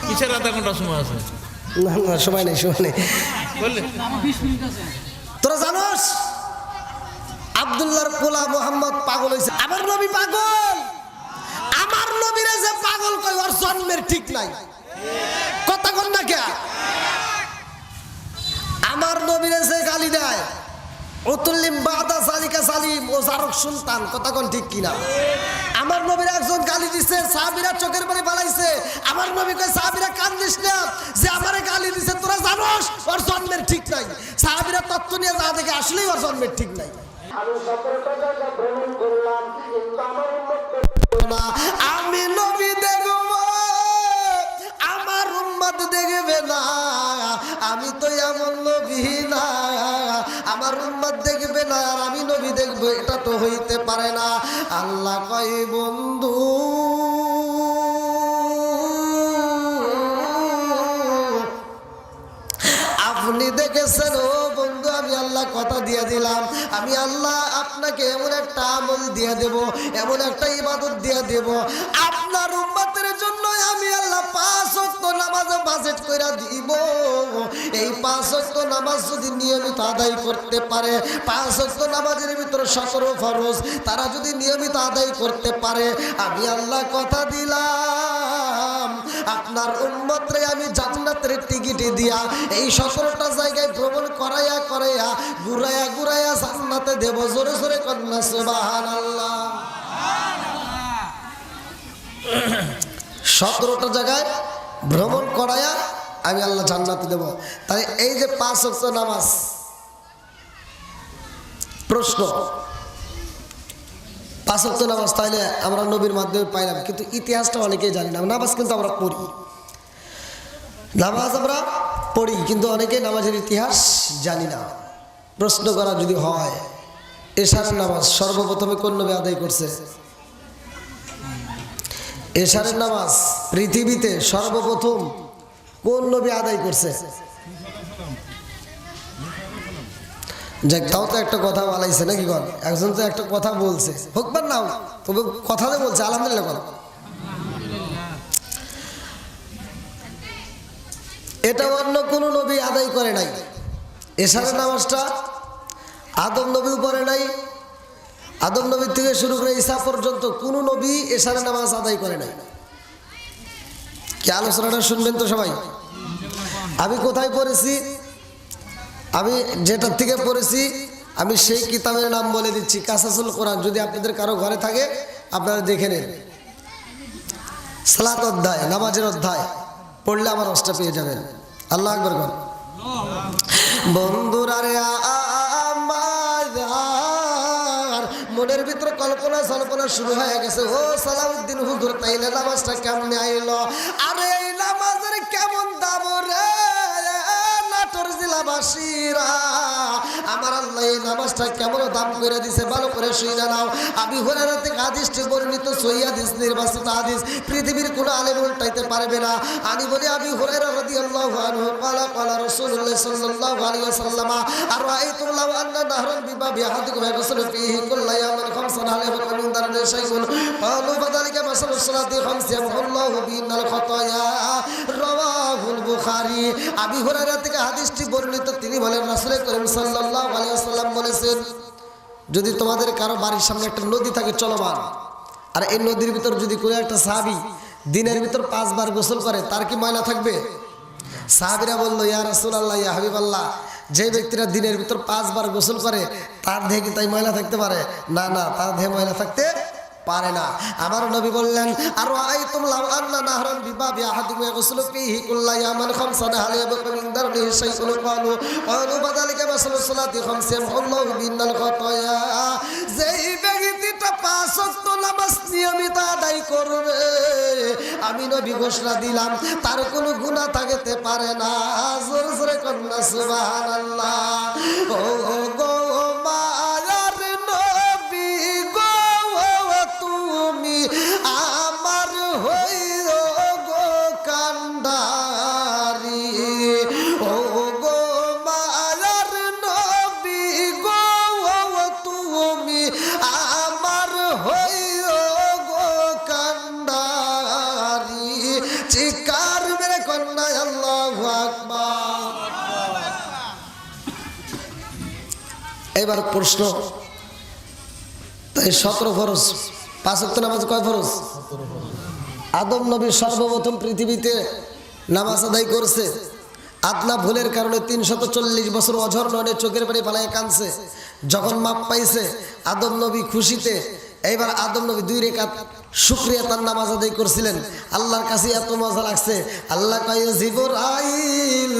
কিসের আধা ঘন্টা সময় আছে? না না সময় নেই বললে তোরা জানোস আব্দুল্লাহর পোলা মোহাম্মদ পাগল হয়েছে। আমার নবী পাগল, আমার নবীরে যে পাগল কই ওর জন্মের ঠিক নাই। কথা কন না কে? আমার নবীরে যে গালি দেয় উতুল্লিম বাদা সালিকা সালিম ও জারক সুলতান, কথা কন ঠিক কিনা? আমার নবীর একজন গালি দিছে, সাহাবীরা চোখের পানি বালাইছে। আমার নবী কয় সাহাবীরা কান্দিস না, যে আমারে গালি দিছে তোরা জানোস ওর জন্মের ঠিক নাই। সাহাবীরা তত্ত্ব নিয়ে যা দেখে আসলেই ওর জন্মের ঠিক নাই। আমি 17টা জায়গা ভ্রমণ করলাম কিন্তু আমার আমি নবী দেখব, আমার উম্মত দেখবে না। আমি তো এমন নবী না, আমার উম্মত দেখবে না আর আমি নবী দেখবো, এটা তো হইতে পারে না। আল্লাহ কয় বন্ধু আপনি দেখেছেন ও বন্ধু, আমি আল্লাহ কথা দিয়ে দিলাম, আমি আল্লাহ আপনাকে এমন একটা আমল দিয়ে দেব, এমন একটা ইবাদত দিয়ে দেব, আপনার উম্মতের জন্য আমি আল্লাহ 5 ওয়াক্ত নামাজ বাজেট কইরা দিব। এই 5 ওয়াক্ত নামাজ যদি নিয়মিত আদায় করতে পারে, 5 ওয়াক্ত নামাজের ভিতরে 17 ফরজ তারা যদি নিয়মিত আদায় করতে পারে, আমি আল্লাহ কথা দিলাম আপনার উম্মতরে আমি জান্নাতের টিকিট দিয়া এই 17টা জায়গায় ভ্রমণ করাইয়া করাইয়া ঘুরাইয়া ঘুরাইয়া জান্নাতে দেব। জোরে জোরে কন্যা সুবহানাল্লাহ। 17টা জায়গায় ভ্রমণ করাইয়া আমি আল্লাহ জান্নাতে দেব। তাই এই যে 5 ওয়াক্ত নামাজ, প্রশ্ন 5 ওয়াক্ত নামাজ তাইলে আমরা নবীর মাধ্যমে পাইলাম, কিন্তু ইতিহাসটা অনেকেই জানি না। নামাজ কিন্তু আমরা পড়ি, নামাজ আমরা পড়ি, কিন্তু অনেকে নামাজের ইতিহাস জানি না। প্রশ্ন করা যদি হয়, এশারের নামাজ সর্বপ্রথমে কোন নবী আদায় করছে? এশারের নামাজ পৃথিবীতে সর্বপ্রথম কোন নবী আদায় করছে? যাক, তাও তো একটা কথা বলাইছে নাকি? কন একজন তো একটা কথা বলছে, হোক বা নাও, তবে কথাতে বলছে আলহামদুলিল্লাহ। কন এটা অন্য কোনো নবী আদায় করে নাই। এশারের নামাজটা আদম নবীও পড়ে নাই, আদম নবীর থেকে শুরু করে ঈসা পর্যন্ত কোনো নবী এশারের নামাজ আদায় করে নাই। কি আলোচনাটা শুনবেন তো সবাই? আমি কোথায় পড়েছি, আমি যেটার থেকে পড়েছি আমি সেই কিতাবের নাম বলে দিচ্ছি, কাসাসুল কোরআন। যদি আপনাদের কারো ঘরে থাকে আপনারা দেখে নেন, সালাত অধ্যায়, নামাজের অধ্যায় পড়লে আমার রসটা পেয়ে যাবেন। আল্লাহ আকবার কর। বন্ধুরা রে আমার মনের ভিতরে কল্পনা জল্পনা শুরু হয়ে গেছে, ও সালাউদ্দিন হুজুর তাইলে নামাজটা কেমনে আইলো? আরে এই নামাজের কেমন দাম রে নাটোর জেলাবাসীরা, আমার আল্লাহ এই নামাজটা কেমন দাম করে দিছে ভালো করে শুনে নাও। আবু হুরায়রা থেকে হাদিসটি বর্ণিত, সহিহ হাদিস, নির্বাচিত হাদিস, পৃথিবীর কোনো আলেম উল্টাইতে পারবে না। আমি বলি আবু হুরায়রা রাদিয়াল্লাহু আনহু ক্বালা ক্বালা রাসূলুল্লাহ সাল্লাল্লাহু আলাইহি ওয়াসাল্লাম আরাআইতুম লাউ আন্না নাহরান বিবাবি আহাদিকুম ইয়াগসিলু ফীহি কুল্লা ইয়াওমিন খামসান আলাইহি ওয়া মিন দারনি শাইউন ক্বালু ফাযালিকা মাসালু সালাতি খামসি ইয়ামহুল্লাহু বিনাল খাতায়া, রাওয়াহুল বুখারী। আবু হুরায়রা থেকে হাদিসটি বর্ণিত, তিনি বলেন রাসূল করিম সাল্লাল্লাহু আলাইহি ওয়াসাল্লাম বলেছেন, যদি তোমাদের কারো বাড়ির সামনে একটা নদী থাকে চলমান, আর এই নদীর ভিতর যদি কোনো একটা সাহাবী দিনের ভিতর 5 বার গোসল করে, তার কি ময়লা থাকবে? সাহাবীরা বলল, ইয়া রাসূলুল্লাহ, ইয়া হাবিবাল্লাহ, যে ব্যক্তিরা দিনের ভিতর 5 বার গোসল করে তার দেহে কি তাই ময়লা থাকতে পারে? না না, তার দেহে ময়লা থাকতে পারে না। আমার নবী বললেন, আরাআইতুম লাউ আন্না নাহরান বিবাবি আহাদিকুম ইয়াগসিলু ফীহি কুল্লা ইয়াওমিন খামসান হাল ইয়াবকা মিন দারনিহি শাইউন ক্বালু ফাযালিকা মাসালু সালাতি খামসি ইয়ামহুল্লাহু বিনাল খাতায়া। যেই ব্যক্তিটা 5 ওয়াক্ত নামাজ নিয়মিত আদায় করবে, আমি নবী ঘোষণা দিলাম তার কোনো গুনাহ থাকতে পারে না। জোরে জোরে কন্যা সুবহানাল্লাহ। ও গো মায়ার নবী গো, তুমি আমার হইও গো কান্ডারি। ও গো মায়ার নবী গো, তুমি আমার হইও গো কান্ডারি। কন্যা আল্লাহু আকবার। এবার প্রশ্ন, তাই 17 ফরজ, 5 ওয়াক্ত নামাজ কয় ফরজ? আদম নবী সর্বপ্রথম পৃথিবীতে নামাজ আদায় করছে। আদনা ভুলের কারণে 340 বছর অঝর নয়নে চোখের পানি ফালায় কাঁদছে। যখন মাপ পাইছে আদম নবী খুশিতে, এইবার আদম নবী 2 রাকাত শুকরিয়া তার নামাজ আদায় করছিলেন। আল্লাহর কাছে এত মজা লাগছে, আল্লাহ কয় জিবরাইল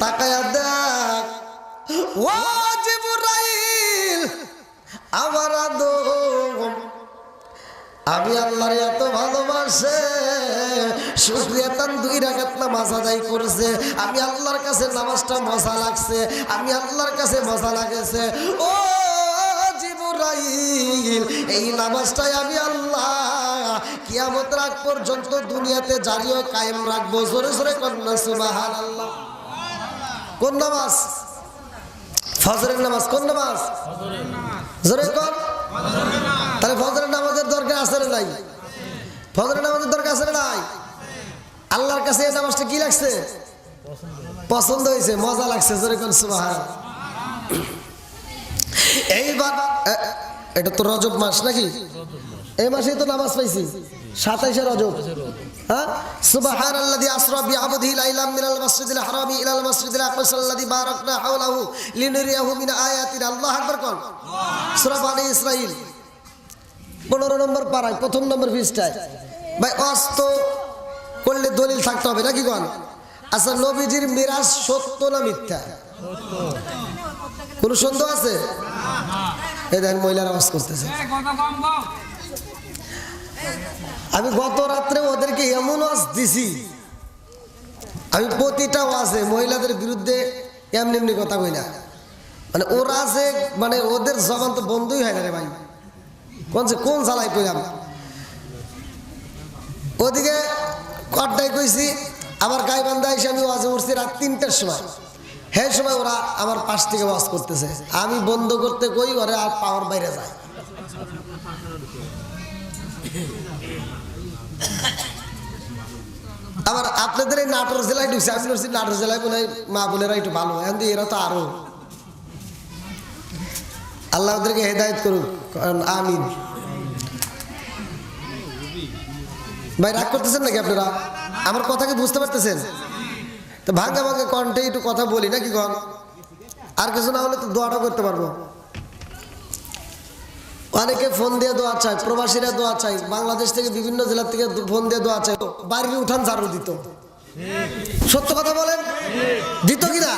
তাকায়া দেখ, ও জিবরাইল আমার আদম আমি আল্লাহর এত ভালোবাসে, শুকরিয়া তার 2 রাকাত নামাজ আদায় করেছে। আমি আল্লাহর কাছে নামাজটা মজা লাগছে, আমি আল্লাহর কাছে মজা লাগেছে। ও জিবরাইল এই নামাজটাই আমি আল্লাহ কিয়ামত রাত পর্যন্ত দুনিয়াতে জারি ও কায়েম রাখবো। জোরে জোরে কন্যা সুবহানাল্লাহ। কোন নামাজ? ফজরের নামাজ। কোন নামাজ? জোরে কর। তাহলে ফজরের নামাজের দরকার আছে না নাই? ফজরের নামাজের দরকার আছে না নাই? আল্লাহর কাছে এই নামাজটা কি লাগছে? পছন্দ হয়েছে, মজা লাগছে। জোরে কর সুবহানাল্লাহ। এইবার এটা তো রজব মাস নাকি? এই মাসেই তো নামাজ পাইছি, 27 রজব। হ্যাঁ, সুবহানাল্লাযী আসরা বিআবদিহি লাইলাম মিনাল মাসজিদিল হারামি ইলাল মাসজিদিল আকসাল্লাযী বারাকনা হাওলাহু লিনুরিয়াহু মিন আয়াতিনা। আল্লাহু আকবার কোন? সূরা বনী ইসরাঈল 15 নম্বর পারায় 1ম নম্বর পৃষ্ঠায়। ভাই অস্ত করলে দলিল থাকতে হবে নাকি কোন? আচ্ছা, নবীজির মিরাজ সত্য না মিথ্যা? কোন সন্দেহ আছে? এই দেখেন মহিলারা আওয়াজ করতেছে। আমি গত রাত্রে ওদেরকে এমন ওয়াজ দিছি, আমি প্রতিটা ওয়াজে মহিলাদের বিরুদ্ধে এমনি এমনি কথা কই না। মানে ওরা যে মানে ওদের জবান তো বন্ধই হয় না রে ভাই। কোন জ্বালাই কইলাম। ওদিকে কটটাই কইছি, আবার গাইবান্ধা এসে আমি ওয়াজে উঠছি রাত 3টার সময়। হ্যাঁ সময় ওরা আমার পাশ থেকে ওয়াজ করতেছে, আমি বন্ধ করতে কই, ওরা আর পাওয়ার বাইরে যায়। আবার আপনাদের এই নাটোর জেলায় ঢুকছে, আমি বলছি নাটোর জেলায় মনে হয় মা বোনেরা একটু ভালো, এখন এরা তো আরো। আল্লাহ ওদেরকে হেদায়েত করুক, আমিন। ভাই রাগ করতেছেন নাকি আপনারা? আমার কথা কি বুঝতে পারতেছেন? তো ভাঙ্গা ভাঙ্গা কণ্ঠে একটু কথা বলি নাকি কন? আর কিছু না হলে তো দোয়াটা করতে পারবো। অনেকে ফোন দিয়ে দোয়া চায়, প্রবাসীরা দোয়া চায়, বাংলাদেশ থেকে বিভিন্ন জেলা থেকে ফোন দিয়ে দোয়া চায়। বাড়ির উঠান ঝাড়ু দিত, সত্য কথা বলেন, দিত কিনা?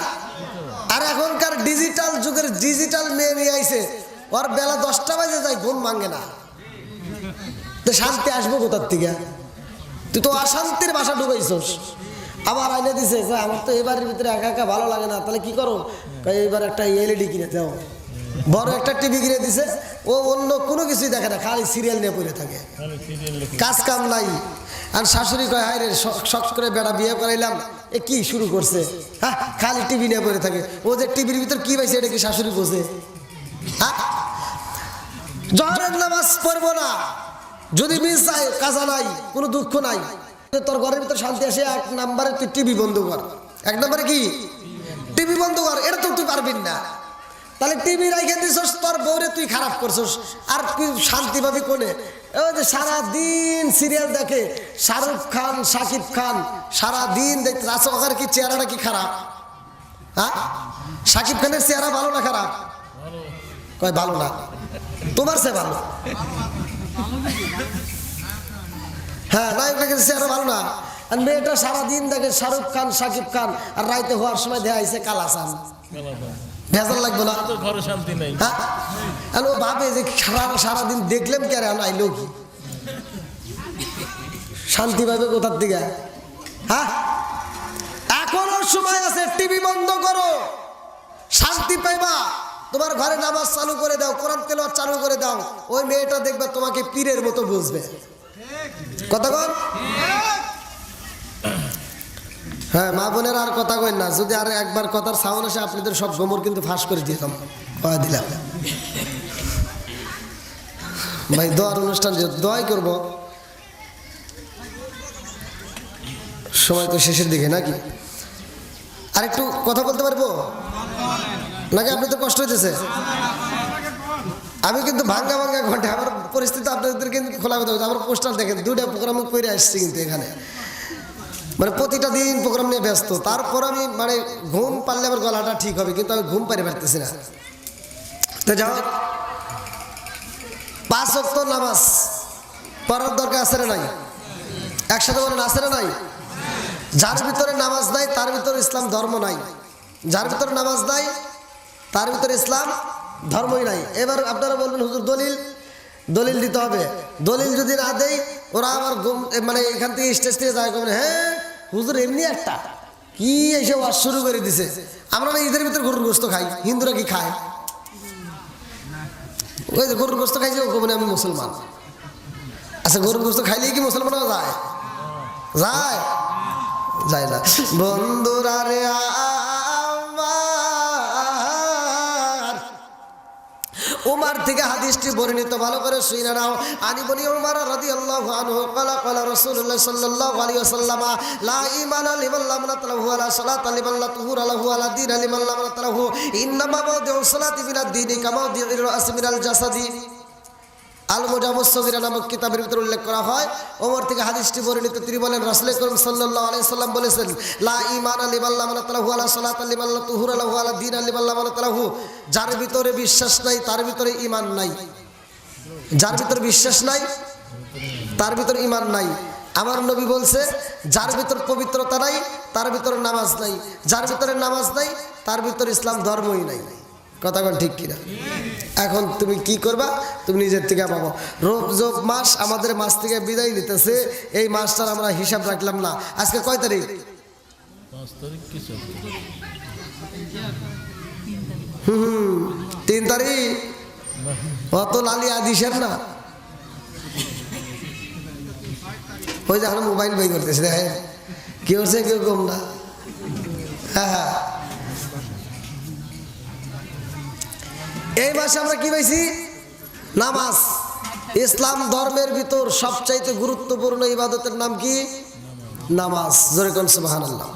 আর এখনকার ডিজিটাল যুগের ডিজিটাল মেয়ে নিয়ে আইছে, ওর বেলা 10টা বাজে যায়, ঘুম ভাঙে না। তো শান্তি আসবো কোথার থেকে? তুই তো অশান্তির বাসা ঢুকাইছস। আবার আইনে দিছে, আমার তো এবারের ভিতরে একা একা ভালো লাগে না, তাহলে কি করো? এইবার একটা এলইডি কিনে দাও। বড় একটা টিভি কিনে দিছে, ও অন্য কোনো কিছুই দেখে না, খালি সিরিয়াল নিয়ে পড়ে থাকে, কাজ কাম নাই। আর শাশুড়ি কয়, হায় রে শখ করে বেড়া বিয়ে করাইলাম, এ কি শুরু করছে? হ্যাঁ, খালি টিভি নিয়ে পড়ে থাকে। ও যে টিভির ভিতর কি পাইছে এটা কি শাশুড়ি বোঝে? হ্যাঁ, জহরের নামাজ পড়বো না যদি মিস যায়, কাজা নাই, কোনো দুঃখ নাই। তোর ঘরের ভিতর শান্তি আসে, 1 নম্বরে তুই টিভি বন্ধ কর। 1 নম্বরে কি? টিভি বন্ধ কর। এটা তো তুই পারবি না। তাহলে টিভি রাইখে দিছস, তোর বউরে তুই খারাপ করছস, আর তুই শান্তি পাবি কোনে? ওই যে সারাদিন সিরিয়াল দেখে শাহরুখ খান, শাকিব খান, সারাদিন দেখতে আছে। ওখানে কি চেহারাটা কি খারাপ? হ্যাঁ, শাকিব খানের চেহারা ভালো না খারাপ? কয় ভালো না, তোমার সে ভালো। হ্যাঁ, নায়কের চেহারা ভালো না। আর মেয়েটা সারাদিন দেখে শাহরুখ খান, শাকিব খান, আর রাইতে হওয়ার সময় দেখা আইছে কালাসান। ভেজাল লাগবে না? ঘরে শান্তি নাই। হ্যাঁ, ও ভাবে যে সারাদিন দেখলাম কে রে, আইলো কি শান্তি পাবে কোথার দিকে? হ্যাঁ, এখনো সময় আছে, টিভি বন্ধ করো, শান্তি পাইবা। তোমার ঘরে নামাজ চালু করে দাও, কোরআন তেলাওয়াত চালু করে দাও, ওই মেয়েটা দেখবে তোমাকে পীরের মতো বুঝবে। কথা বল। হ্যাঁ, মা বোনের আর কথা কই না, যদি আর একবার কথার সাউন্ড আসে আপনাদের সব গোমর কিন্তু ফাঁস করে দিতাম, দিলাম। ভাই দোয়ার অনুষ্ঠান, দোয়াই করবো। সময় তো শেষের দিকে নাকি? আর একটু কথা বলতে পারবো নাকি? আপনি তো কষ্ট হইতেছে। আমি কিন্তু ভাঙ্গা ভাঙ্গা ঘন্টা আমার পরিস্থিতি আপনাদের কিন্তু খোলা কথা বলতে, আমার পোস্টার দেখেন 2টা প্রোগ্রাম করে আসছি কিন্তু এখানে, মানে প্রতিটা দিন প্রোগ্রাম নিয়ে ব্যস্ত। তারপর আমি মানে ঘুম পারলে আমার গলাটা ঠিক হবে, কিন্তু আমি ঘুম পারি পারতেছি না। তো যাও, 5 ওয়াক্ত নামাজ পড়ার দরকার আছে না নাই? একসাথে বলেন আছে না নাই? যার ভিতরে নামাজ নাই তার ভিতরে ইসলাম ধর্ম নাই। যার ভিতরে নামাজ নাই তার ভিতরে ইসলাম ধর্মই নাই। এবার আপনারা বলবেন হুজুর দলিল দিতে হবে। দলিল যদি না দেই ওরা আবার মানে এখান থেকে স্টেজ থেকে যায়, হ্যাঁ হুজুর এমনি একটা কি এসে ওয়াজ শুরু করে দিছে। আমরা না ঈদের ভিতরে গরুর গোস্ত খাই, হিন্দুরা কি খায়? ওই যে গরুর গোস্ত খাইছে ও মানে আমি মুসলমান। আচ্ছা গরুর গোস্ত খাইলেই কি মুসলমানরা যায়? যায় যায় না। বন্ধুরা রে আমার, উমার থেকে হাদিসটি বর্ণিত, ভালো করে শুনে নাও। আনি বলি উমার রাদিয়াল্লাহু আনহু ক্বালা ক্বালা রাসূলুল্লাহ সাল্লাল্লাহু আলাইহি ওয়াসাল্লাম লা ঈমানা লিমান লাম নাতলাহু ওয়ালা সালাতা লিমান লা তুহুরা লাহু ওয়ালা দীনা লিমান লাম নাতলাহু ইন্নামা মাওদিউ সালাতি মিনাদ দীনি কামা মাওদিউর রাসি মিনাল জাসাদি। আল মুজামুস সগীরা নামক কিতাবের ভিতরে উল্লেখ করা হয়। ওমর থেকে হাদিসটি বর্ণিত, তিনি বলেন রাসূল করিম সাল্লাল্লাহু আলাইহি সাল্লাম বলেছেন লা ঈমানা লিমান লাম নাতলাহু ওয়ালা সালাতা লিমান লা তুহুরা লাহু ওয়ালা দীনা লিমান লাম নাতলাহু। যার ভিতরে বিশ্বাস নাই তার ভিতরে ঈমান নাই। যার ভিতরে বিশ্বাস নাই তার ভিতরে ঈমান নাই। আমার নবী বলছে যার ভিতর পবিত্রতা নাই তার ভিতরে নামাজ নাই, যার ভিতরে নামাজ নাই তার ভিতরে ইসলাম ধর্মই নাই। কথা বল ঠিক কিনা? এখন তুমি কি করবা? তুমি নিজের থেকে পাবো। রজব মাস আমাদের মাস থেকে বিদায় নিতেছে, এই মাসটার আমরা হিসাব রাখলাম না। আজকে কয় তারিখ? 5 তারিখ কি চলছে? 3 তারিখ। অত লালি আদিসের না, ওই যে এখন মোবাইল বই করতেছে, দেখেন কি হচ্ছে, কেউ কম না। হ্যাঁ, এই মাসে আমরা কি পাইছি? নামাজ। ইসলাম ধর্মের ভিতর সবচাইতে গুরুত্বপূর্ণ ইবাদতের নাম কি? নামাজ। জোরে কোন সুবহানাল্লাহ।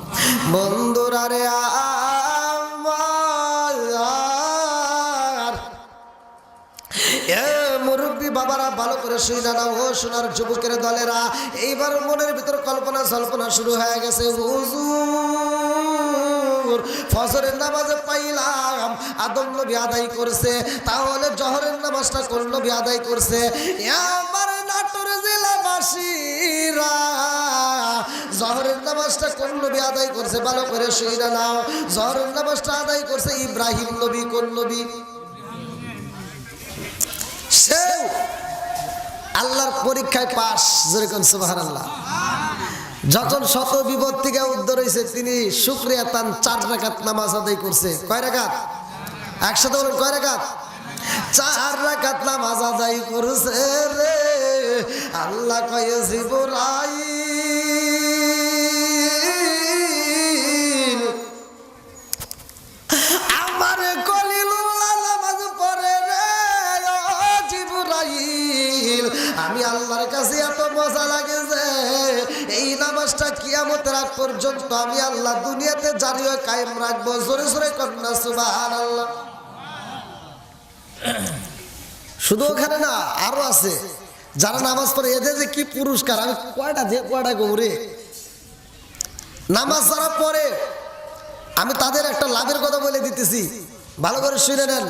বন্ধুরা রে আমার, এ মুরব্বী বাবারা ভালো করে শুনে নাও, ও সোনার যুবকের দলেরা, এইবার মনের ভিতর কল্পনা জল্পনা শুরু হয়ে গেছে। হুজুর ফজরের নামাজে পাইলাম আদম নবী আদায় করছে, তাহলে জহরের নামাজটা কোন নবী আদায় করছে? আমার নাটোর জেলাবাসীরা, জহরের নামাজটা কোন নবী আদায় করছে? ভালো করে শুনে নাও। জহরের নামাজটা আদায় করছে ইব্রাহিম নবী। কোন নবী? সেও আল্লাহর পরীক্ষায় পাস। যেরকম সুবহানাল্লাহ। যখন শত বিপদ থেকে উদ্ধার হয়েছে, তিনি শুকরিয়া তান 4 রাকাত নামাজ আদায় করছে। কয় রাকাত? একসাথে বলেন কয় রাকাত? 4 রাকাত নামাজ আদায় করছে রে। আল্লাহ কয়ে জিবরাইল আমার কলিলুল্লাহ নামাজ পড়ে রে। জিবরাইল আমি আল্লাহর কাছে এত মজা লাগে যে এই নামাজটা কিয়ামতের আগ পর্যন্ত আমি আল্লাহ দুনিয়াতে জারি ও কায়েম রাখবো। জোরে জোরে কন্যা সুবহানাল্লাহ। শুধু ওখানে না, আরো আছে যারা নামাজ পড়ে, এদের যে কি পুরস্কার, আমি কয়টা গৌরে নামাজ যারা পড়ে, আমি তাদের একটা লাভের কথা বলে দিতেছি, ভালো করে শুনে নেন।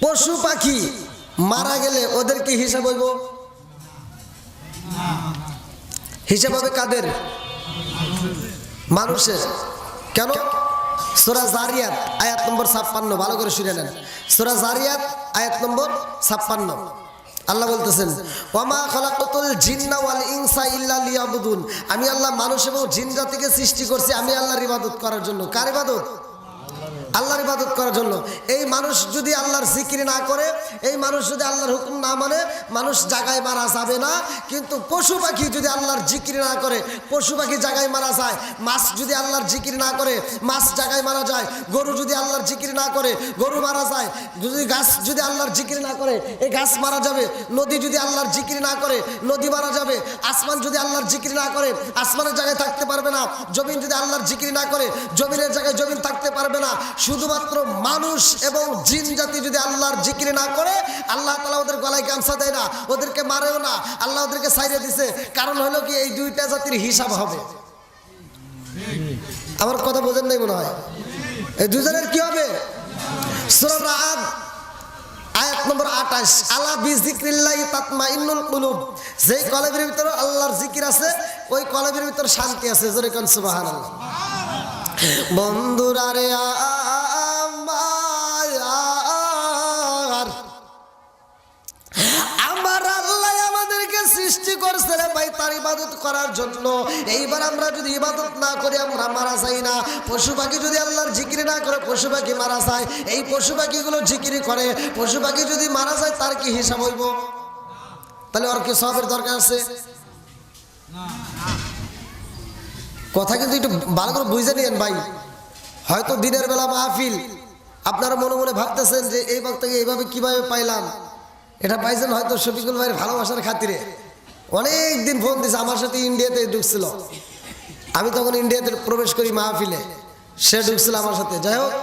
পশু পাখি মারা গেলে ওদের কি হিসাব হইব? হিসাব হবে কাদের? মানুষের। কেন? সূরা জারিয়াত আয়াত নম্বর 56, ভালো করে শুনে নেন। সূরা জারিয়াত আয়াত নম্বর 56 আল্লাহ বলতেছেন ওয়ামা খালাকাতুল জিন্না ওয়াল ইনসা ইল্লা লিয়াবুদুন। আমি আল্লাহ মানুষ এবং জিন জাতিকে সৃষ্টি করছি আমি আল্লাহর ইবাদত করার জন্য। কার ইবাদত? আল্লাহর ইবাদত করার জন্য। এই মানুষ যদি আল্লাহর জিকির না করে, এই মানুষ যদি আল্লাহর হুকুম না মানে, মানুষ জায়গায় মারা যাবে না। কিন্তু পশু পাখি যদি আল্লাহর জিকির না করে, পশু পাখি জায়গায় মারা যায়। মাছ যদি আল্লাহর জিকির না করে, মাছ জায়গায় মারা যায়। গরু যদি আল্লাহর জিকির না করে, গরু মারা যায়। যদি গাছ যদি আল্লাহর জিকির না করে, এই গাছ মারা যাবে। নদী যদি আল্লাহর জিকির না করে, নদী মারা যাবে। আসমান যদি আল্লাহর জিকির না করে, আসমানের জায়গায় থাকতে পারবে না। জমিন যদি আল্লাহর জিকির না করে, জমিনের জায়গায় জমিন থাকতে পারবে না। শুধুমাত্র মানুষ এবং জিন জাতি যদি আল্লাহর জিকির না করে, আল্লাহ তাআলা ওদের গলায় গামছা দেয় না, ওদেরকে মারেও না। আল্লাহ ওদেরকে ছাইরে দিছে। কারণ হলো কি, এই দুইটা জাতির হিসাব হবে। আমার কথা বোঝেন নাই মনে হয়? এই দুজনের কি হবে? সূরা রাদ আয়াত নম্বর 28, আলা বিযিকরিল্লাহি তাতমাইন্নুল কুলুব। যেই কলবের ভিতরে আল্লাহর জিকির আছে, ওই কলবের ভিতরে শান্তি আছে। জোরে কোন সুবহানাল্লাহ। বন্ধুরা রে আমার আল্লাহ আমাদেরকে সৃষ্টি করছে রে ভাই তার ইবাদত করার জন্য। এইবার আমরা যদি ইবাদত না করি, আমরা মারা যাই না। পশু পাখি যদি আল্লাহর জিকির না করে, পশু পাখি মারা যায়। এই পশু পাখিগুলো জিকির করে। পশু পাখি যদি মারা যায়, তার কি হিসাব হইব? তাহলে ওর কি সবের দরকার আছে? কথা কিন্তু একটু ভালো করে বুঝে নিয়েন ভাই। হয়তো দিনের বেলা মাহফিল, আপনারা মনে মনে ভাবতেছেন যে এই বক্তাকে এইভাবে কিভাবে পাইলাম। এটা পাইছেন হয়তো শফিকুল ভাইয়ের ভালোবাসার খাতিরে। অনেক দিন ফোন দিয়েছে, আমার সাথে ইন্ডিয়াতে ঢুকছিল। আমি তখন ইন্ডিয়াতে প্রবেশ করি মাহফিলে, সে ঢুকছিল আমার সাথে। যাই হোক,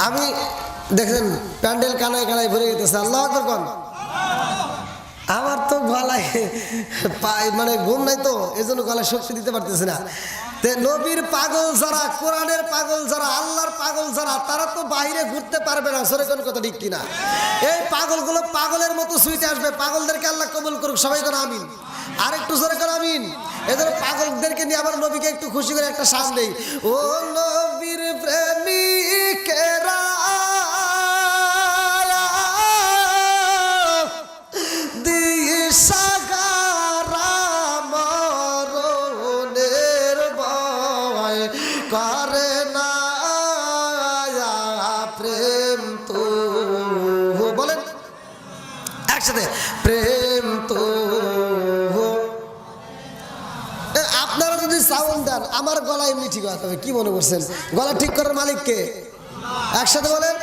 আমি দেখেন প্যান্ডেল কানায় কানায় ভরে যেতেছে। আল্লাহু আকবার কোন। আমার তো গলায় মানে ঘুম নাই তো, এই জন্য গলায় শক্তি দিতে পারতেছি না। নবীর পাগল যারা, কোরআনের পাগল যারা, আল্লাহর পাগল যারা, তারা তো বাইরে ঘুরতে পারবে না। সরে কোন কথা ঠিক কিনা? এই পাগলগুলো পাগলের মতো সুইটে আসবে। পাগলদেরকে আল্লাহ কবুল করুক। সবাই করে আমিন। আর একটু জোরে করে আমিন। এদের পাগলদেরকে নিয়ে আমার নবীকে একটু খুশি করে একটা শ্বাস দেই। ও নবীর প্রেমিকেরা করে না প্রেম তো, বলেন একসাথে, প্রেম তো। আপনারা যদি সাউন্ড দেন, আমার গলা এমনি ঠিক হতে হবে। কি মনে করছেন? গলা ঠিক করার মালিককে একসাথে বলেন।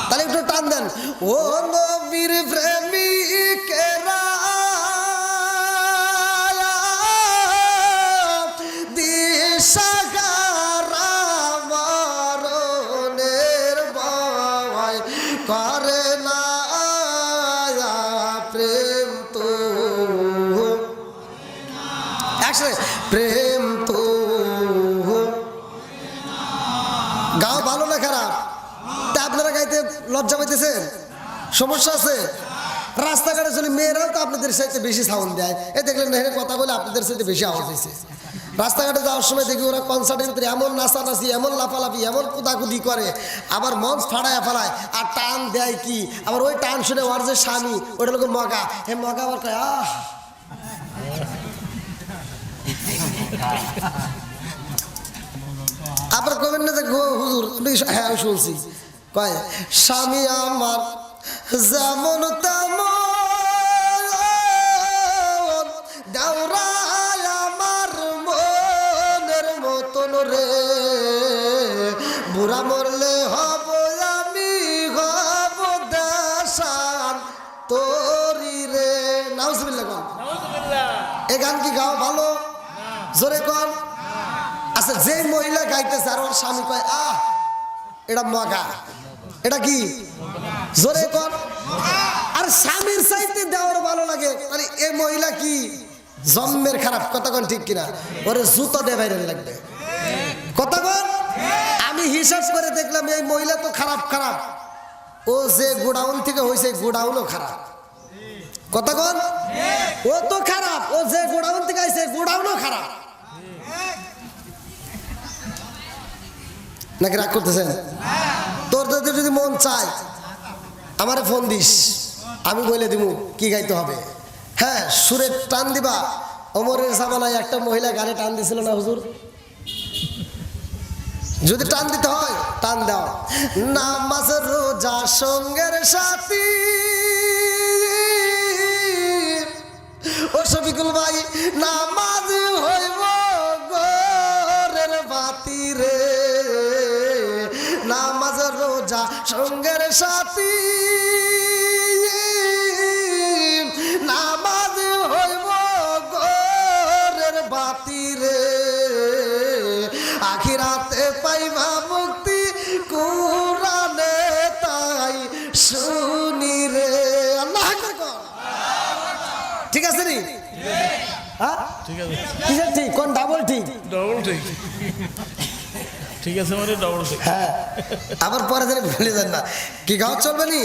তাহলে একটু টান দেন। ও নবীর প্রেমিকেরা করে না প্রেম তো, একসাথে, প্রেম তো। গাও ভালো না খারাপ? তা আপনারা গাইতে লজ্জা পাইতেছেন? সমস্যা আছে? রাস্তাঘাটে চলে মেয়েরাও তো আপনাদের সাথে বেশি সাউন্ড দেয়। এই দেখলেন না, কথা বলে আপনাদের সাথে বেশি আওয়াজ হয়েছে। রাস্তাঘাটে যাওয়ার সময় দেখি ওরা কনসার্টের ভিতরে এমন নাচানাচি, এমন লাফালাফি, এমন কুদাকুদি করে, আবার মঞ্চ ফাড়ায় ফেলায় আর টান দেয় কি। আবার ওই টান শুনে ওর যে স্বামী, ওটা লোক মগা, হে মগা আবার কয় আহ। আপনার কবেন না যে হুজুর? হ্যাঁ আমি শুনছি। কয় স্বামী আমার যেমন তেমন, দাওরায় আমার মনের মতন রে, বুড়া মরলে হব আমি, হব দেশান তোরি রে। নাউজুবিল্লাহ কোন। এই গান কি গাও ভালো? জোরে কোন। আচ্ছা, যে মহিলা গাইতেছে আর ওর স্বামী কয় আহ, এটা মগা, এটা কি? জোরে কোন। আর স্বামীর চাইতে দেওয়ার ভালো লাগে, মানে এই মহিলা কি জন্মের খারাপ? কথা কোন ঠিক কিনা? ওরে জুতো দিয়ে বাইরে লাগবে। কথা কোন। আমি হিসাব করে দেখলাম এই মহিলা তো খারাপ খারাপ, ও যে গোডাউন থেকে হয়েছে গোডাউনও খারাপ। কথা কোন। ও তো খারাপ, ও যে গোডাউন থেকে আইছে গোডাউনও খারাপ। নাকি রাগ করতেছেন? তোর যদি মন চায় আমারে ফোন দিস, আমি বলে দিব কি গাইতে হবে। হ্যাঁ, সুরের টান দিবা। ওমরের জামানায় একটা মহিলা গানে টান দিছিল না হুজুর? যদি টান দিতে হয় টান দাও। নামাজ রোজা সঙ্গের সাথী, ও শফিকুল ভাই নামাজ হইব ঘরের বাতি রে, নামাজ রোজা সঙ্গের সাথী, নামাজ হইব ঘরের বাতি রে, আখিরাতে পাইবা মুক্তি কুরআনে তাই শুনি রে। আল্লাহ আকবার। ঠিক আছে নি? হ্যাঁ ঠিক আছে, কিসের ঠিক? কোন ডাবল ঠিক? ডবল ঠিক। ঠিক আছে মানে ডবল ঠিক। হ্যাঁ, আবার পরে যেন ভুলে যান না। কি গাওয়া চলবে নি?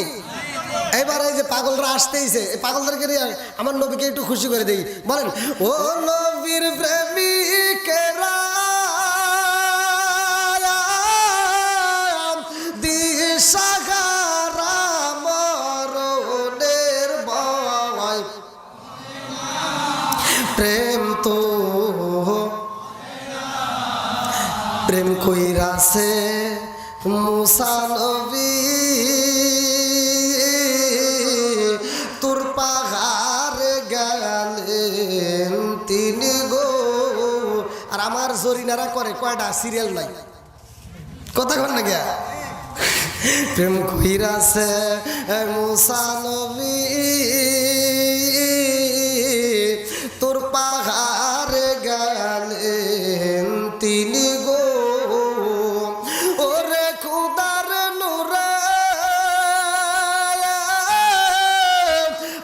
এবার এই যে পাগলরা আসতেইছে, এই পাগলদেরকে নিয়ে আমার নবীকে একটু খুশি করে দেই। বলেন, ও নবীর প্রেমিকেরা দিশাহারা মরণের ভয়, প্রেম তো প্রেম কইরাছে মুসা নবী, তোর পাহাড় গেলেন তিনি গো। আর আমার জরিনারা করে কয়টা সিরিয়াল নাই, কথা কর না গিয়া। প্রেম কইরাছে মুসা নবী, তোর পাহাড় গেলেন তিনি গো। ওরে খুদার নূরে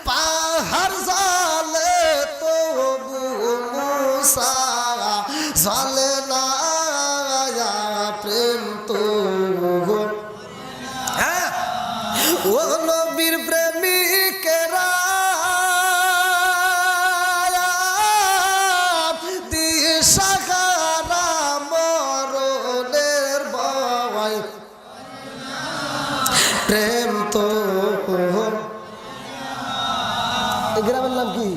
পাহাড় জালে তবু মুসা জালে না, প্রেম তো ও নবীর প্রেমিকেরা দিশাহারা মরণের ভয়, প্রেম তো। এই গ্রামের নাম কি?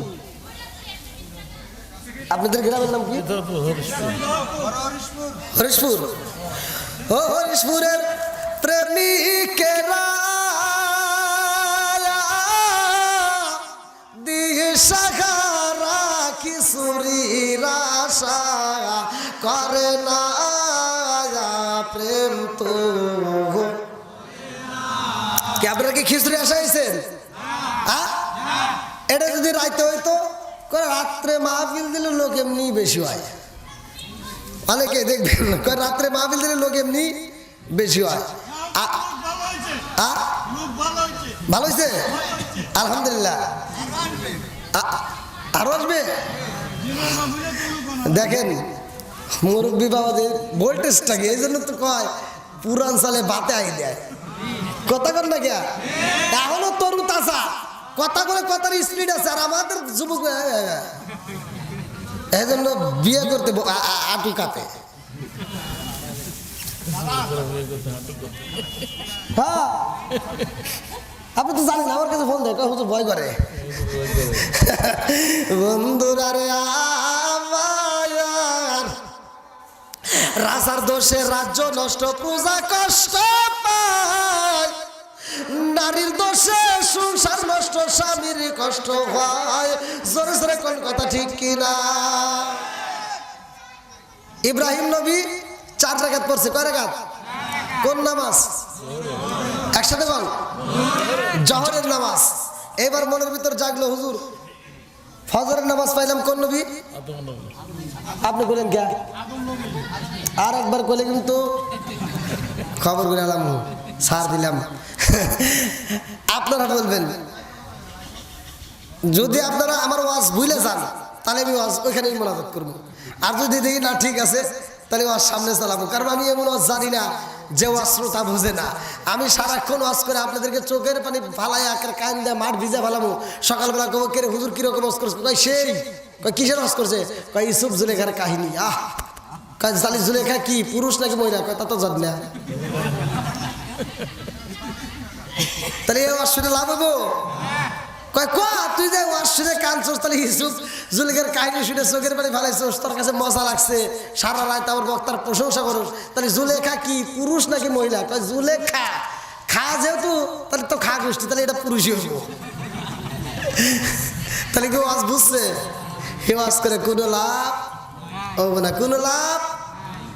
আপনাদের গ্রামের নাম কি? হরিশপুর। ও হরিশপুরের প্রেমিকেরা দিশাহারা কিশোরীর আশা করে না, প্রেম তো। কি আপনারা কি খিচুড়ি আশা হয়েছেন? এটা যদি রাইতে হইতো, রাত্রে মাহফিল দিলে লোক এমনি বেশি হয়। অনেকে দেখবেন রাত্রে মাহফিল দিলে লোক এমনি বেশি হয়। ভালো হয়েছে আলহামদুলিল্লাহ। আরো আসবে। দেখেন মুরব্বী বাবাদের ভোল্টেজটাকে, এই জন্য তো কয় পুরান সালে বাতে আই দেয়। কথা কর না গিয়া, এখনো তরু তাজা কথা বলে, কথার স্পিড আছে। আর আমাদের যুবক এই জন্য বিয়ে করতে আটু কাটে। হ্যাঁ, আপনি তো জানেন, আমার কাছে ফোন দেয়, হুজুর ভয় করে। বন্ধুরা রে আমার, রাজার দোষে রাজ্য নষ্ট, প্রজা কষ্ট পায়, নারীর দোষে সংসার নষ্ট, স্বামীর কষ্ট হয়। জোরে জোরে কোন কথা ঠিক কিনা? ইব্রাহিম নবী 4 রাকাত পড়ছে। কয় রাকাত? কোন নামাজ? একসাথে বল, জহরের নামাজ। এবার মনের ভিতর জাগলো, হুজুর ফজরের নামাজ পাইলাম কোন নবী? আপনি বলেন কে? আর একবার বলে কিন্তু খবর করে আলাম, ছাড় দিলাম। আপনারা বলবেন, যদি আপনারা আমার ওয়াজ ভুলে যান তাহলে আমি ওয়াজ ওইখানেই মোনাজাত করবো। আর যদি দেখি না ঠিক আছে তাহলে ওয়াজ সামনে চালাবো। কারণ আমি এমন ওয়াজ জানি না যে ওয়াজ শ্রোতা বুঝে না। আমি সারাক্ষণ ওয়াজ করে আপনাদেরকে চোখের পানি ফালাই আকার কান দেয় মাঠ ভিজা ফালামো। সকালবেলা কব কে হুজুর কিরকম ওয়াজ করছে? কয় সেই। কয় কিসের ওয়াজ করছে? কয় ইউসুফ জুলেখার কাহিনী। কয় জালি জুলেখা কি পুরুষ নাকি মহিলা? কয় তা তো জান না। তাহলে এই ওয়াজ শুনে লাভ হবো? কয় ক তুই যে ওয়াজ শুনে কানছস তাহলে ইউসুফ জুলেখার কাহিনী শুনে চোখের বাড়ি ভালাইছস, তোর কাছে মজা লাগছে, সারা রাত আমার বক্তার প্রশংসা করস, তাহলে জুলেখা কি পুরুষ নাকি মহিলা? কয় জুলেখা। খা যেহেতু তাহলে তো খা গোষ্ঠী, তাহলে এটা পুরুষই হবো। তাহলে কি ওয়াজ বুঝছে? হে ওয়াজ করে কোনো লাভ হবে না, কোনো লাভ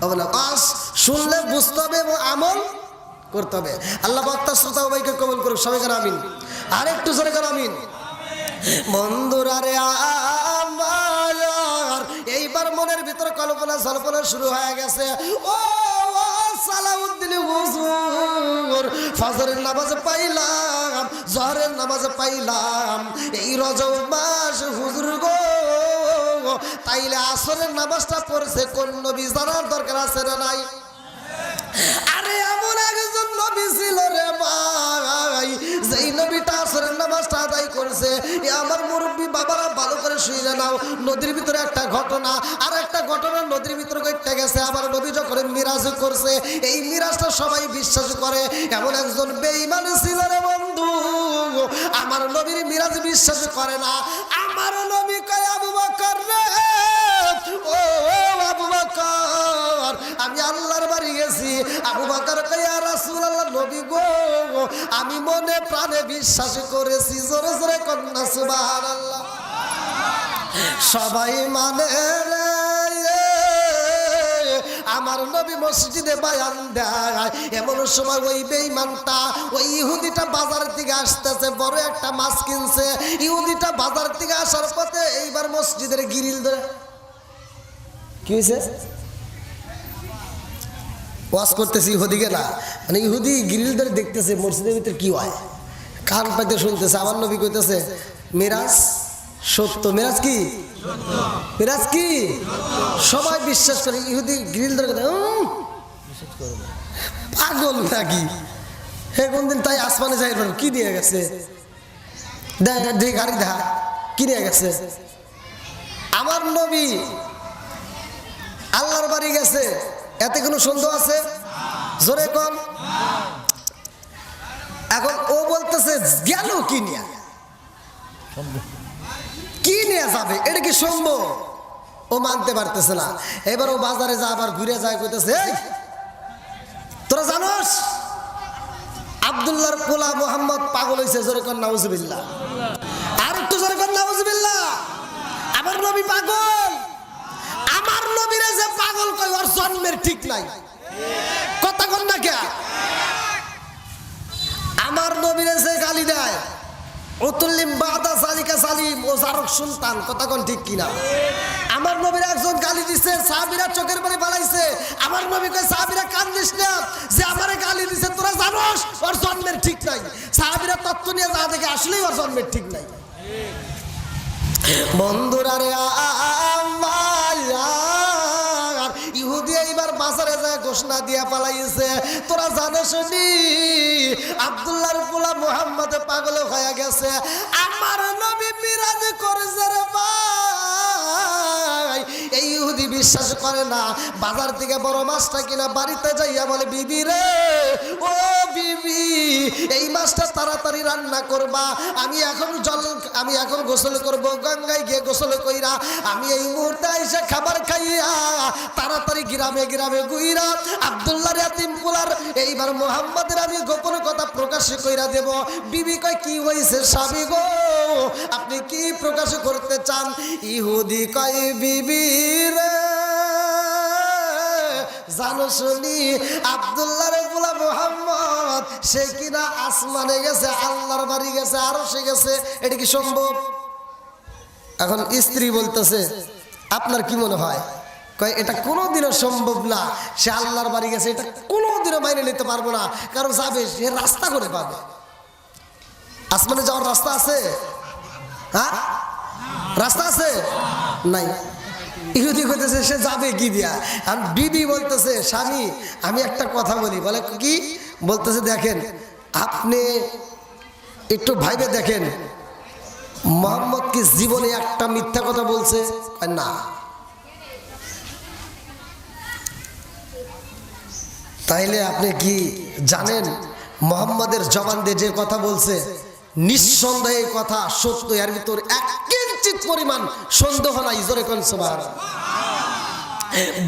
হবে না। ওয়াজ শুনলে বুঝতে হবে এবং আমল করতে হবে। আল্লাহ বক্তা শ্রোতা উভয়কে কবুল করুক, সবাই কেন আমিন। আর একটু জোরে কেন আমিন। বন্ধুরা রে আমার এইবার মনের ভিতরে কল্পনা জল্পনা শুরু হয়ে গেছে। ও সালাউদ্দিন হুজুর, ফজরের নামাজ পাইলাম, জোহরের নামাজ পাইলাম, এই রজব মাস হুজুর গো, তাইলে আসরের নামাজটা পড়ছে কোন নবী জানার দরকার আছে না নাই? আরে এমন একজন নবী ছিল রে ভাই, যেই নবীটা আসরের নামাজটা আদায় করছে। আমার মুরব্বী বাবারা ভালো করে শুনে নাও, নদীর ভিতরে একটা ঘটনা, আর একটা ঘটনা নদীর ভিতরে ঘটে গেছে। আমার নবী যখন মিরাজ করছে, এই মিরাজটা সবাই বিশ্বাস করে। এমন একজন বেঈমান ছিল রে বন্ধু, আমার নবীর মিরাজ বিশ্বাস করে না। আমার নবী কয় আবু বকর রে, ও আবু বকর, আমি আল্লাহর বাড়ি গেছি। আবু বকর কয় ইয়া রাসূলুল্লাহ, নবী গো, আমি মনে প্রাণে বিশ্বাস করেছি। জোরে জোরে কন্যা সুবহানাল্লাহ। সবাই মানে রে, আমার নবী মসজিদে বয়ান দেয়। এমন সময় ওই বেঈমানটা, ওই ইহুদিটা বাজার থেকে আসতেছে, বড় একটা মাছ কিনছে। ইহুদিটা বাজার থেকে আসার পথে এইবার মসজিদের গ্রিল ধরে, কি হয়েছে? ওয়াজ করতেছি ইহুদিকে না, মানে ইহুদি গ্রিল ধরে দেখতেছে মসজিদের ভিতরে কি হয়, কান পাইতে শুনতেছে। আমার নবী কইতেছে মিরাজ সত্য। মিরাজ কি? মিরাজ কি? সবাই বিশ্বাস করে। ইহুদি গ্রিল ধরে পাগল নাকি, হে কোনদিন তাই আসমানে যাই কি নিয়ে গেছে, দেখ গাড়ি দেখা কি নিয়ে গেছে। আমার নবী আল্লাহর বাড়ি গেছে, এতে কোনো সন্দেহ আছে? জোরে কম। এখন ও বলতেছে গেল কি নিয়ে, কি নিয়ে যাবে, এটা কি সম্ভব? ও মানতে পারতেছে না। এবার ও বাজারে যা আবার ঘুরে যায়, কইতেছে এই তোরা জানোস আব্দুল্লাহর পোলা মোহাম্মদ পাগল হয়েছে। জোরে কর নাউজুবিল্লাহ। আর একটু জোরে কর নাউজুবিল্লাহ। আমার নবী পাগল। আমার নবীরে যে পাগল কই, ওর জন্মের ঠিক নাই। কথা কন না কে? আমার নবীরে যে গালি দেয়, উতুল্লিম বাদা সালিকা সালিম, ও জারক সুলতান। কথা কন ঠিক কিনা? আমার নবীর একজন গালি দিছে, সাহাবীরা চোখের পানি বালাইছে। আমার নবী কয় সাহাবীরা কান্দিস না, যে আমারে গালি দিছে তোরা জানোস ওর জন্মের ঠিক নাই। সাহাবীরা তত্ত্ব নিয়ে যা দেখে আসলেই ওর জন্মের ঠিক নাই। বন্ধুরা রে আমার, ইহুদি এইবার বাজারে যায় ঘোষণা দিয়া পালাইছে, তোরা জানোস নি আব্দুল্লাহর পোলা মুহাম্মদ পাগল হয়ে গেছে। আমার নবী মিরাজ করেছে রে ভাই। এই ইহুদি বিশ্বাস করে না। বাজার থেকে বড় মাছটা কিনা বাড়িতে যাইয়া বলে বিবি রে, ও বিবি, এই মাছটা তাড়াতাড়ি রান্না করবা। আমি এখন গোসল করব, গঙ্গায় গিয়ে গোসল কইরা আমি এই মুহূর্তে এসে খাবার খাইয়া তাড়াতাড়ি গ্রামে গ্রামে গুইরা আব্দুল্লাহর ইয়াতিম পোলার এইবার মুহাম্মাদের আমি গোপন কথা প্রকাশ কইরা দেব। বিবি কয় কি হইছে স্বামী গো, আপনি কি প্রকাশ করতে চান? ইহুদি কয় বিবি রে, জানো শুনি আব্দুল্লাহর পোলা মুহাম্মদ সে কিনা আসমানে গেছে, আল্লাহর বাড়ি গেছে, আরো সে গেছে। এটা কি সম্ভব? এখন স্ত্রী বলতেছে আপনার কি মনে হয়? কয় এটা কোনোদিনও সম্ভব না, সে আল্লাহর বাড়ি গেছে, এটা কোনোদিনও মাইনে নিতে পারবো না। কারণ যাবে সে রাস্তা করে পাবে। আসমানে যাওয়ার রাস্তা আছে? হ্যাঁ, রাস্তা আছে নাই। ইহুদি কইতেছে সে যাবে কি দিয়া। আর বিবি বলতেছে স্বামী আমি একটা কথা বলি। বলে কি? বলতেছে দেখেন আপনি একটু ভাইবে দেখেন, মোহাম্মদ কি জীবনে একটা মিথ্যা কথা বলছে? না। তাইলে আপনি কি জানেন মোহাম্মদের জবান দিয়ে যে কথা বলছে নিঃসন্দেহে কথা সত্য, এর ভিতর এক কিঞ্চিত পরিমাণ সন্দেহ নাই। জোরে কোন সুবহানাল্লাহ।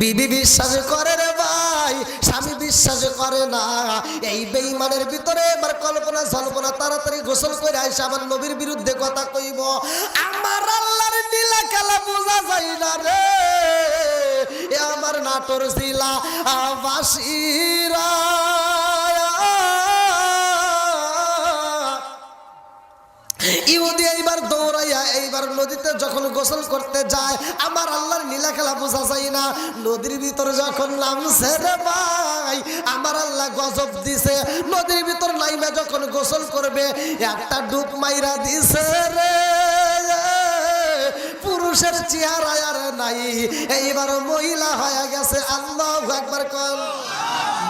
বিবি বিশ্বাস করে রে ভাই, স্বামী বিশ্বাস করে না। এই বেঈমানের ভিতরে এবার কল্পনা জল্পনা, তাড়াতাড়ি গোসল করে আইসা আমার নবীর বিরুদ্ধে কথা কইব। আমার আল্লাহর নীলা খেলা বোঝা যায় না রে, এ আমার নাটোর জিলা বাসীরা। ইহুদি এইবার দৌড়াইয়া এইবার নদীতে যখন গোসল করতে যায়, আমার আল্লাহর নীলা খেলা বোঝা যায় না। নদীর ভিতরে যখন নামছে রে ভাই, আমার আল্লাহ গজব দিছে। নদীর ভিতর নাইমা যখন গোসল করবে, একটা ডুব মাইরা দিছে রে, পুরুষের চেহারা আর নাই, এইবার মহিলা হয়ে গেছে। আল্লাহু আকবার কোন।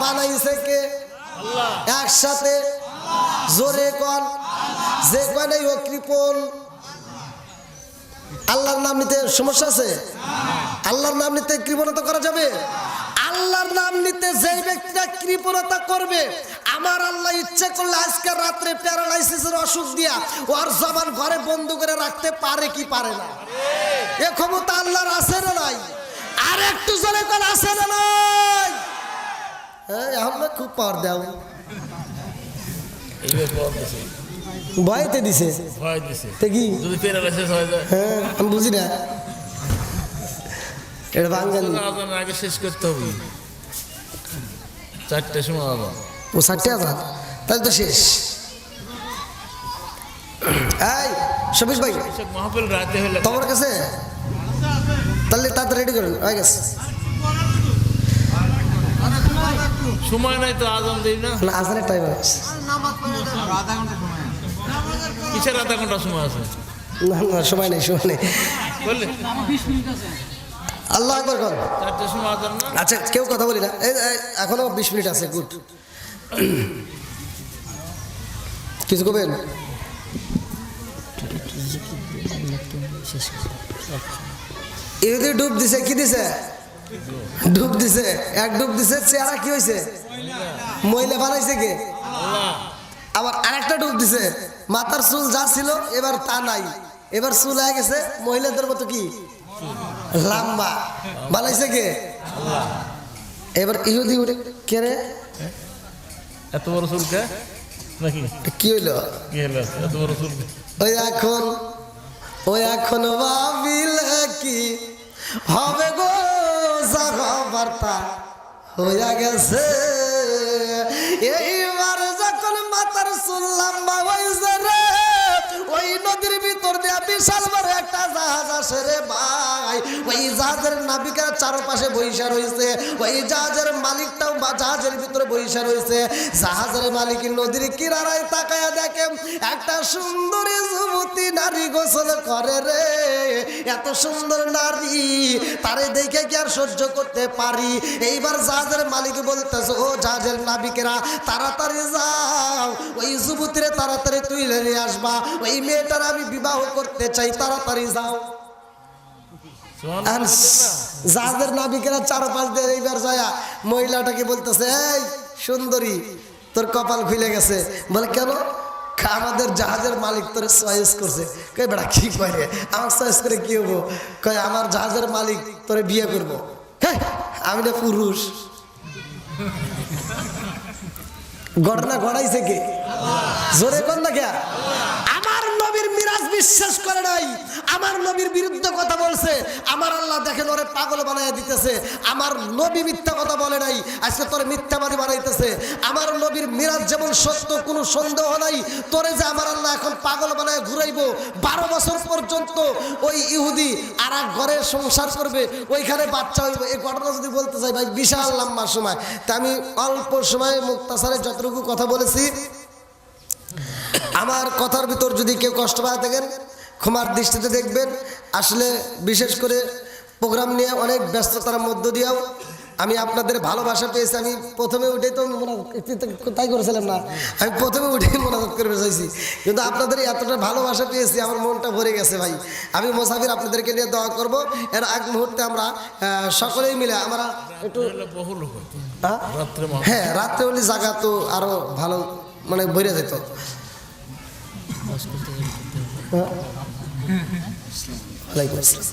বানাইছে কে? আল্লাহ। একসাথে জোরে কোন। যে কয় ও কৃপণ। আল্লাহর নাম নিতে সমস্যা আছে? আল্লাহর নাম নিতে কৃপণতা করা যাবে? আল্লাহর নাম নিতে যে ব্যক্তিটা কৃপণতা করবে, আমার আল্লাহ ইচ্ছে করলে আজকে রাত্রে প্যারালাইসিসের অসুখ দিয়া ওর জবান ঘরে বন্ধ করে রাখতে পারে কি পারে না? এ ক্ষমতা আল্লাহর আছে না নাই? আর একটু জোরে কোন আছে না নাই? হ্যাঁ, আমরা খুব পাওয়ার দাও। ভয়তে দিছে, ভয় দিছে। কি যদি প্যারালাইসিস হয়ে যায়? হ্যাঁ, আমি বুঝি না এটা বাঙালি। আজান আগে শেষ করতে হবে, 4টার সময় আবার। ও 4টে আজান, তাহলে তো শেষ। এই সবিশ ভাই, মাহফিল রাতে হলে তোমার কাছে তাহলে তাড়াতাড়ি রেডি করেন, হয়ে গেছে। সময় নাই তো, আজান দেই না। না, আজানের টাইম আছে। কিসের আধা ঘন্টা সময় আছে? না না, সময় নেই, সময় নেই। বললে আল্লাহ আকবার কর। 4টার সময় আজান না? আচ্ছা, কেউ কথা বলি না, এখনো 20 মিনিট আছে। গুড। কিছু করবেন? ইহুদি ডুব দিছে, কি দিছে? ডুব দিছে, এক ডুব দিছে। চেহারা কি হয়েছে? মহিলা বানাইছে কে? আল্লাহ। আবার আরেকটা ডুব দিছে, মাথার চুল যা ছিল এবার তা নাই, এবার চুল হয়ে গেছে মহিলাদের মতো কি লম্বা। বানাইছে কে? আল্লাহ। এবার ইহুদি উঠে, কে রে এত বড় চুল কে? নাকি কি হইলো? কি হলো এত বড় চুল? ওই এখন ভাবিলে কি হবে গো, বার্তা হইয়া গেছে। এইবার যখন মাথার চুল লম্বা হয়েছে রে, ওই নদীর ভিতর দিয়া বিশাল বড় একটা জাহাজ আসে রে ভাই। ওই জাহাজের নাবিকের চারপাশে বইসা রয়েছে, ওই জাহাজের মালিকটাও জাহাজের ভিতরে বইসা রয়েছে। জাহাজের মালিক নদীর কিনারায় তাকায়া দেখে একটা সুন্দরী যুবতী নারী গোসল করে রে। এত সুন্দর নারী, তারে দেখে কি আর সহ্য করতে পারি? এইবার জাহাজের মালিক বলতেছে, ও জাহাজের নাবিকেরা তাড়াতাড়ি যাও, ওই যুবতীরে তাড়াতাড়ি তুলে নিয়ে আসবা, ওই মেয়েটার আমি বিবাহ করতে চাই, তাড়াতাড়ি যাও। জাহাজের নাবিকেরা চারপাশ দিয়ে এইবার যায় মহিলাটাকে বলতেছে, এই সুন্দরী, তোর কপাল খুলে গেছে। বলে কেন? আমাদের জাহাজের মালিক তোর চয়েস করছে। কই বেড়া কি করে? আমার চয়েস করে কি হবো? কই আমার জাহাজের মালিক তোরে বিয়ে করবো। আমি না পুরুষ। ঘটনা ঘটাইছে কে? জোরে কোন না কে? আমার নবীর মিরাজ বিশ্বাস করে নাই, আমার নবীর বিরুদ্ধে কথা বলছে। আমার আল্লাহ দেখেন ওরে পাগল বানাইয়া দিতেছে। আমার নবী মিথ্যা কথা বলে নাই, আজকে তোর মিথ্যাবাদী বানাইতেছে। আমার নবীর মিরাজ যেমন সত্য, কোনো সন্দেহ নাই। তোরে যে আমার আল্লাহ এখন পাগল বানায় ঘুরাইবো, 12 বছর পর্যন্ত ওই ইহুদি আর এক ঘরে সংসার করবে, ওইখানে বাচ্চা হইব। এই ঘটনা যদি বলতে চাই ভাই, বিশাল লম্বা সময়। তা আমি অল্প সময়ে মুক্তাসারে যতটুকু কথা বলেছি, আমার কথার ভিতর যদি কেউ কষ্ট পায় থাকেন ক্ষমার দৃষ্টিতে দেখবেন। আসলে বিশেষ করে প্রোগ্রাম নিয়ে অনেক ব্যস্ততার মধ্য দিয়েও আমি আপনাদের ভালোবাসা পেয়েছি। আমি প্রথমে উঠেই তো তাই করেছিলাম না, আমি প্রথমে উঠেই মোনাজাত করে চাইছি, কিন্তু আপনাদের এতটা ভালোবাসা পেয়েছি, আমার মনটা ভরে গেছে ভাই। আমি মোসাফির আপনাদেরকে নিয়ে দোয়া করব। এর এক মুহূর্তে আমরা সকলেই মিলে আমরা একটু, হ্যাঁ রাত্রে হলে জায়গা তো আরো ভালো মানে ভরে যেত। ওয়ালাইকুম আসসালাম।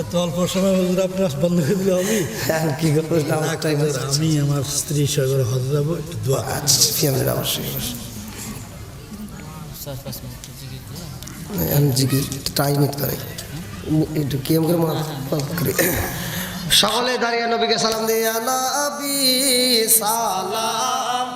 এত অল্প সময় হুজুর আপনার বন্ধ করে দিলে হবে? হ্যাঁ, কি করবো, আমার টাইম আছে। আমি আমার স্ত্রী সহকারে হজে যাবো, একটু দোয়া করবেন। আচ্ছা, ফ্যামিলির অবশ্যই টাইম করে একটু কেম করে করি। সকলে দাঁড়িয়ে নবীকে সালাম দিয়ে নবী সালাম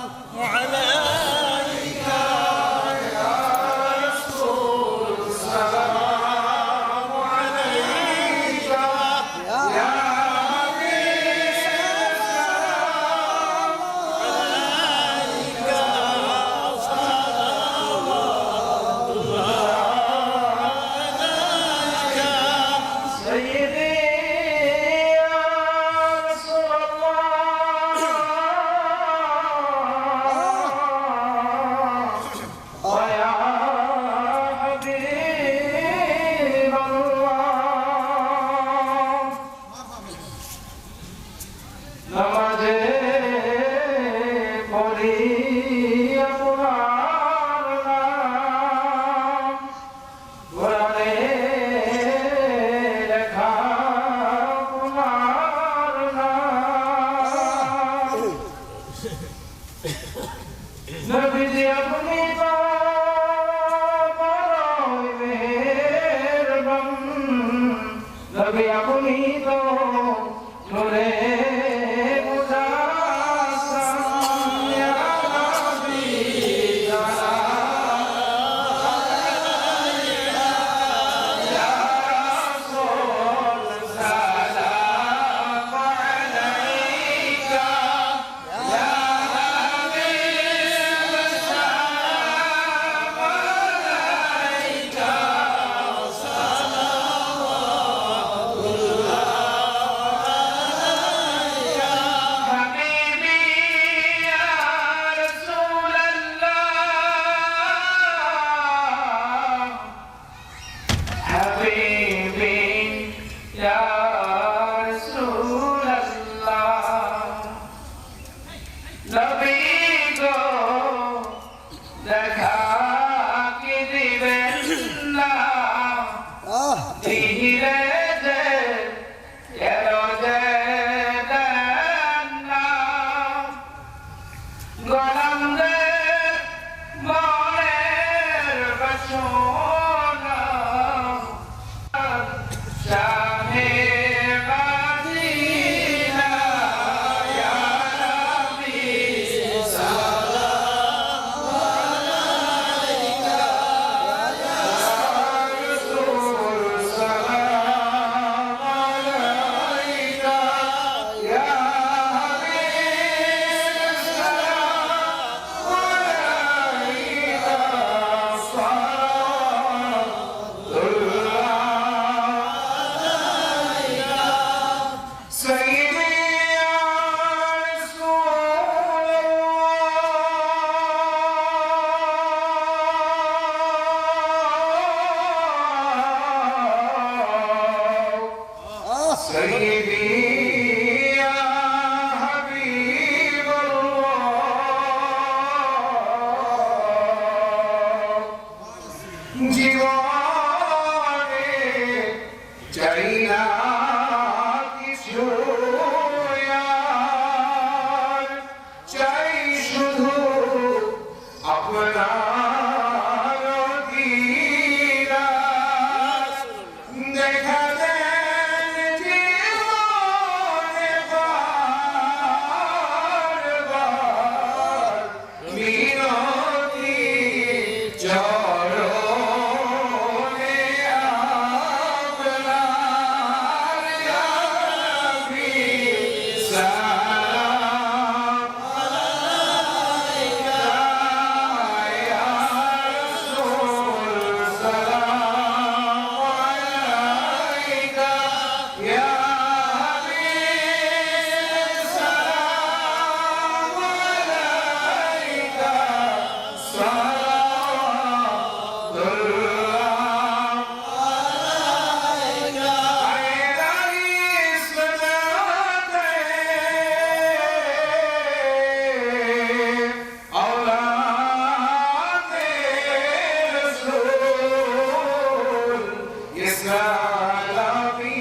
सलामी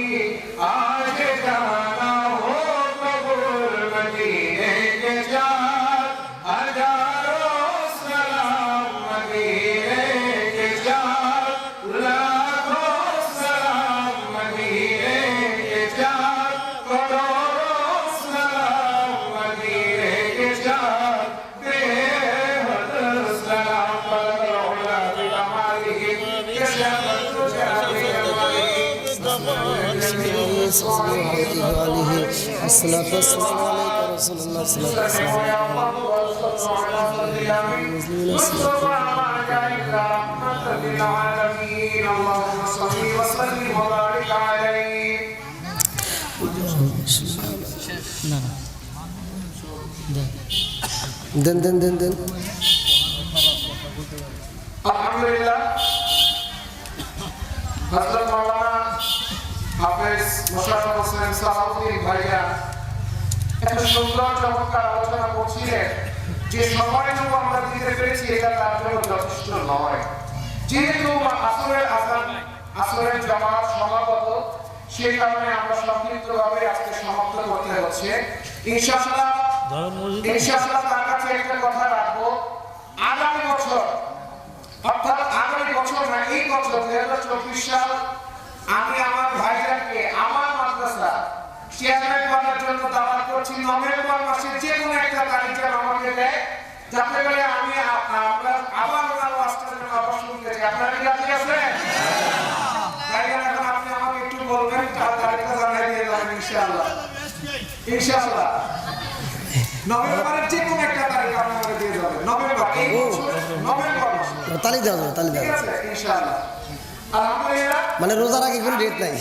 आज जाना हो कबूल मदीने के जात हजारों सलाम मदीने के जात लाखों सलाम मदीने के जात करोड़ों सलाम मदीने के जात बेहद सलाम बलौला बिमालिही الصلاة والسلام عليك رسول الله الصلاة والسلام اللهم صل وسلم وبارك عليه দেন আলহামদুলিল্লাহ হযরত মাওলানা হাফেজ মোশাররফ হোসেন সালাউদ্দিন ভাইয়া এত সুন্দর চমৎকার আলোচনা করছিলেন যে সময়টুকু আমরা দিতে পেরেছি এটা তার জন্য যথেষ্ট নয়। যেহেতু আসরের জামাত সমাগত, সেই কারণে আমরা সংক্ষিপ্তভাবে আজকে সমাপ্ত করতে হচ্ছে। ইনশাআল্লাহ তার কাছে একটা কথা রাখবো, আগামী বছর অর্থাৎ আগামী বছর না, এই বছর 2024 সাল আমি আমার ভাইজানকে আমার মাদ্রাসা চেয়ারম্যান করার জন্য দাওয়াত করছি। নভেম্বর মাসের যে কোনো একটা তারিখে আমাকে দেয়, যাতে করে আমি আমরা আবার ওনার ওয়াজটার জন্য আবার শুনতে চাই। আপনারা কি রাজি আছেন? ভাইজান এখন আপনি আমাকে একটু বলবেন, তার তারিখটা জানাই দিয়ে যাবেন ইনশাআল্লাহ। ইনশাআল্লাহ নভেম্বরের যে কোনো একটা তারিখ আপনারা দিয়ে যাবেন। নভেম্বর এই বছর নভেম্বর মাসে তালি দেওয়া যাবে ঠিক আছে ইনশাআল্লাহ। আলহামদুলিল্লাহ মানে রোজার আগে কোনো ডেট নাই,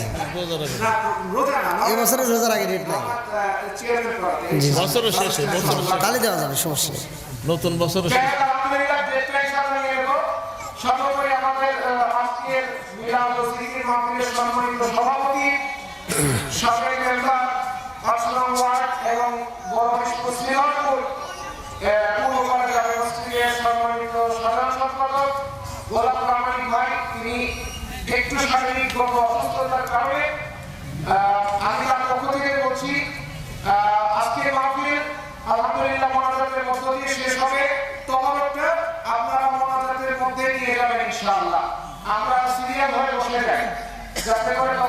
না রোজা না এই বছরের রোজার আগে ডেট নাই, চেয়ারম্যান করতে বছরের শেষে তালি দেওয়া যাবে, সমস্যা নেই। নতুন বছরের শেষে আলহামদুলিল্লাহ ডেটটা ইনশাআল্লাহ নিয়ে নেব। সর্বোপরি আমাদের আজকের মিলাদ ও জিকির মাহফিলের সম্মানিত সভাপতি, সাবেক মেম্বার ৫ নং ওয়ার্ড এবং বড় হাসপুর শ্রীরামপুর পূর্বপাড়া জামে মসজিদের সম্মানিত সাধারণ সম্পাদক গোলাপ প্রামাণিক ভাই, তিনি একটু শারীরিক অসুস্থতার কারণে আমি তার পক্ষ থেকে বলছি আজকের মাহফিল আলহামদুলিল্লাহ মোনাজাতের মধ্য দিয়ে শেষ হবে। তবরকটা আপনারা মোনাজাতের মধ্যে নিয়ে যাবেন ইনশাআল্লাহ। আমরা সিরিয়াল হয়ে বসে যাই যাতে করে